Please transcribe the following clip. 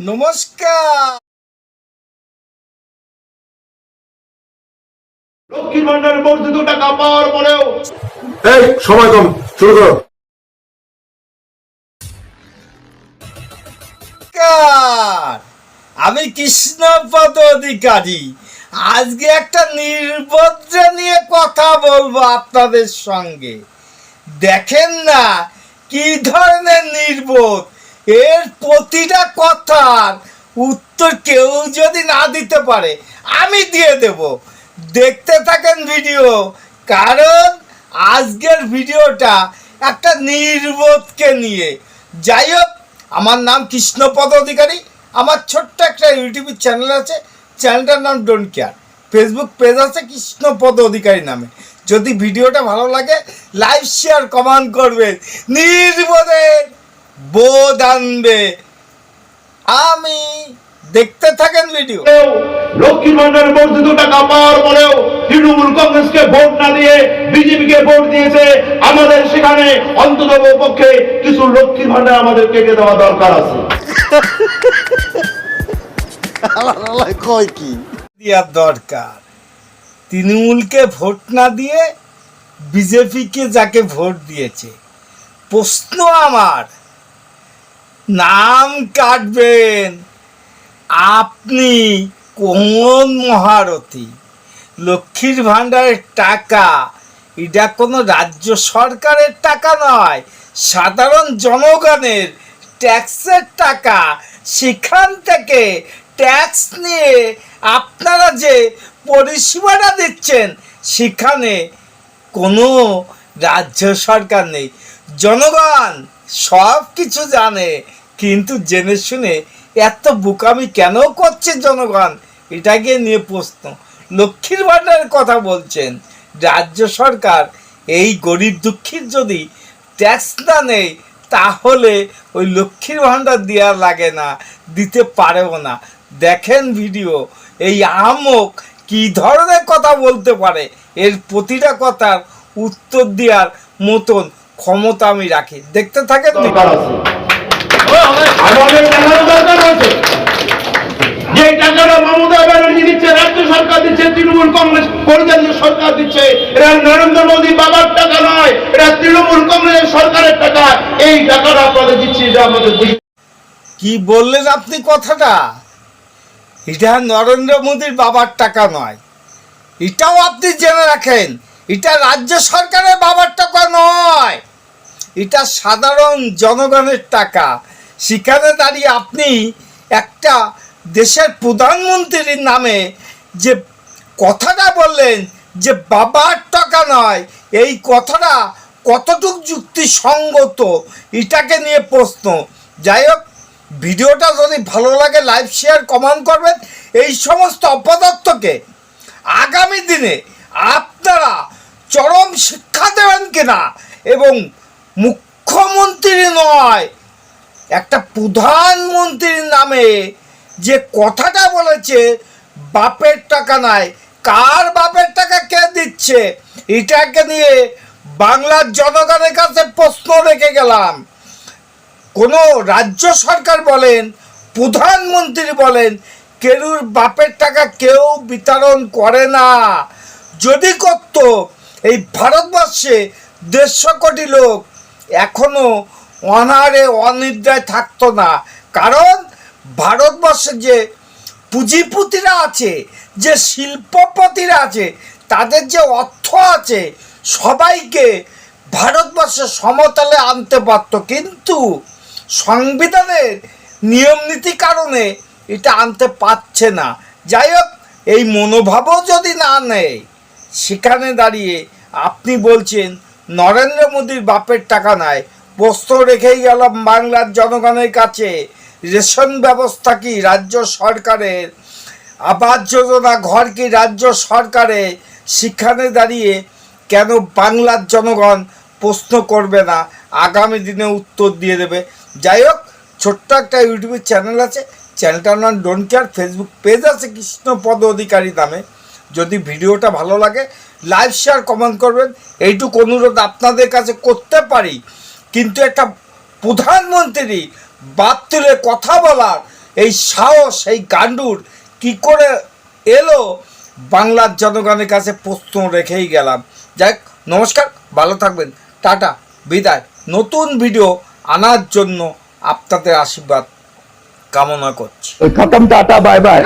নমস্কার। লক্ষ্মীর ভান্ডারের বর্ধিত টাকা পাওয়ার পরেও এই সময় কম, শুরু করো। আমি কৃষ্ণপদ অধিকারী। আজকে একটা নির্বোধ নিয়ে কথা বলবো আপনাদের সঙ্গে। দেখেন না কি ধরনের নির্বোধ, এর প্রতিটা কথার উত্তর কেউ যদি না দিতে পারে আমি দিয়ে দেব। দেখতে থাকেন ভিডিও, কারণ আজকের ভিডিওটা একটা নির্বোধকে নিয়ে। যাই হোক, আমার নাম কৃষ্ণপদ অধিকারী। আমার ছোট্ট একটা ইউটিউব চ্যানেল আছে, চ্যানেলটার নাম ডোন্ট কেয়ার। ফেসবুক পেজ আছে কৃষ্ণপদ অধিকারী নামে। যদি ভিডিওটা ভালো লাগে লাইক শেয়ার কমেন্ট করবেন। নির্বোধের বোধ আনবে। আমি দেখতে থাকেন ভিডিও। লক্ষ্মীর ভান্ডারের বর্ধিত টাকা পাওয়ার পরেও তৃণমূল কংগ্রেসকে ভোট না দিয়ে বিজেপিকে ভোট দিয়েছে। আমাদের সেখানে অন্তত পক্ষে কিছু লক্ষ্মীর ভান্ডার আমাদের কেটে দেওয়া দরকার আছে। দেওয়ার দরকার। তৃণমূলকে ভোট না দিয়ে বিজেপিকে যাকে ভোট দিয়েছে, প্রশ্ন আমার, নাম কাটবেন আপনি কোন মহারথী? লক্ষ্মীর ভাণ্ডারের টাকা এটা কোনো রাজ্য সরকারের টাকা নয়, সাধারণ জনগণের ট্যাক্সের টাকা। সেখান থেকে ট্যাক্স নিয়ে আপনারা যে পরিষেবাটা দিচ্ছেন সেখানে কোনো রাজ্য সরকার নেই। জনগণ সব কিছু জানে, কিন্তু জেনে শুনে এত বোকামি কেন করছে জনগণ, এটাকে নিয়ে প্রশ্ন। লক্ষ্মীর ভাণ্ডারের কথা বলছেন, রাজ্য সরকার এই গরিব দুঃখীর যদি ট্যাক্স না নেয় তাহলে ওই লক্ষ্মীর ভাণ্ডার দেওয়া লাগে না, দিতে পারেও না। দেখেন ভিডিও, এই আহমক কি ধরনের কথা বলতে পারে, এর প্রতিটা কথার উত্তর দেওয়ার মতন ক্ষমতা আমি রাখি। দেখতে থাকেন। আমাদের টাকার দরকার আছে। যে টাকাটা মমতা ব্যানার্জি দিচ্ছে, রাজ্য সরকার দিচ্ছে, তৃণমূল কংগ্রেস পরিচালিত সরকার দিচ্ছে, এটা নরেন্দ্র মোদী বাবার টাকা নয়, এটা তৃণমূল কংগ্রেসের সরকারের টাকা। এই টাকাটা আপনাদের দিচ্ছি, এটা আমাদের কি বললেন আপনি কথাটা? এটা নরেন্দ্র মোদীর বাবার টাকা নয়, এটাও আপনি জেনে রাখেন। এটা রাজ্য সরকারের বাবার টাকা নয়, এটা সাধারণ জনগণের টাকা। সেখানে দাঁড়িয়ে আপনি একটা দেশের প্রধানমন্ত্রীর নামে যে কথাটা বললেন যে বাবার টাকা নয়, এই কথাটা কতটুকু যুক্তিসঙ্গত এটাকে নিয়ে প্রশ্ন। যাই হোক, ভিডিওটা যদি ভালো লাগে লাইক শেয়ার কমেন্ট করবেন। এই সমস্ত অপদার্থকে আগামী দিনে আপনারা চরম শিক্ষা দেবেন কিনা, এবং মুখ্যমন্ত্রী নয় একটা প্রধানমন্ত্রীর নামে যে কথাটা বলেছে বাপের টাকা নাই, কার বাপের টাকা কে দিচ্ছে, এটাকে নিয়ে বাংলার জনগণের কাছে প্রশ্ন রেখে গেলাম। কোনো রাজ্য সরকার বলেন, প্রধানমন্ত্রী বলেন, কেউর বাপের টাকা কেউ বিতরণ করে না। যদি করত এই ভারতবর্ষে 150 কোটি লোক এখনো অনাহারে অনিদ্রায় থাকতো না। কারণ ভারতবর্ষে যে পুঁজিপতিরা আছে, যে শিল্পপতিরা আছে, তাদের যে অর্থ আছে, সবাইকে ভারতবর্ষে সমতলে আনতে পারত, কিন্তু সংবিধানের নিয়মনীতি কারণে এটা আনতে পারছে না। যাই হোক, এই মনোভাবও যদি না নেয়, সেখানে দাঁড়িয়ে আপনি বলছেন নরেন্দ্র মোদীর বাপের টাকা নয়। প্রশ্ন রেখেই গেলাম বাংলার জনগণের কাছে, রেশন ব্যবস্থা কি রাজ্য সরকারের, আবাস যোজনা ঘর কি রাজ্য সরকারের, সেখানে দাঁড়িয়ে কেন বাংলার জনগণ প্রশ্ন করবে না, আগামী দিনে উত্তর দিয়ে দেবে। যাই হোক, ছোট্ট একটা ইউটিউব চ্যানেল আছে, চ্যানেলটার নাম ডোন্ট কেয়ার। ফেসবুক পেজ আছে কৃষ্ণপদ অধিকারী নামে। যদি ভিডিওটা ভালো লাগে লাইক শেয়ার কমেন্ট করবেন, এইটুকু অনুরোধ আপনাদের কাছে করতে পারি। কিন্তু একটা প্রধানমন্ত্রী বাদ তুলে কথা বলার এই সাহস এই গান্ডুর কি করে এলো বাংলার জনগণের কাছে প্রশ্ন রেখেই গেলাম। যাই হোক, নমস্কার, ভালো থাকবেন, টাটা, বিদায়। নতুন ভিডিও আনার জন্য আপনাদের আশীর্বাদ কামনা করছি। খতম, টাটা, বাই বাই।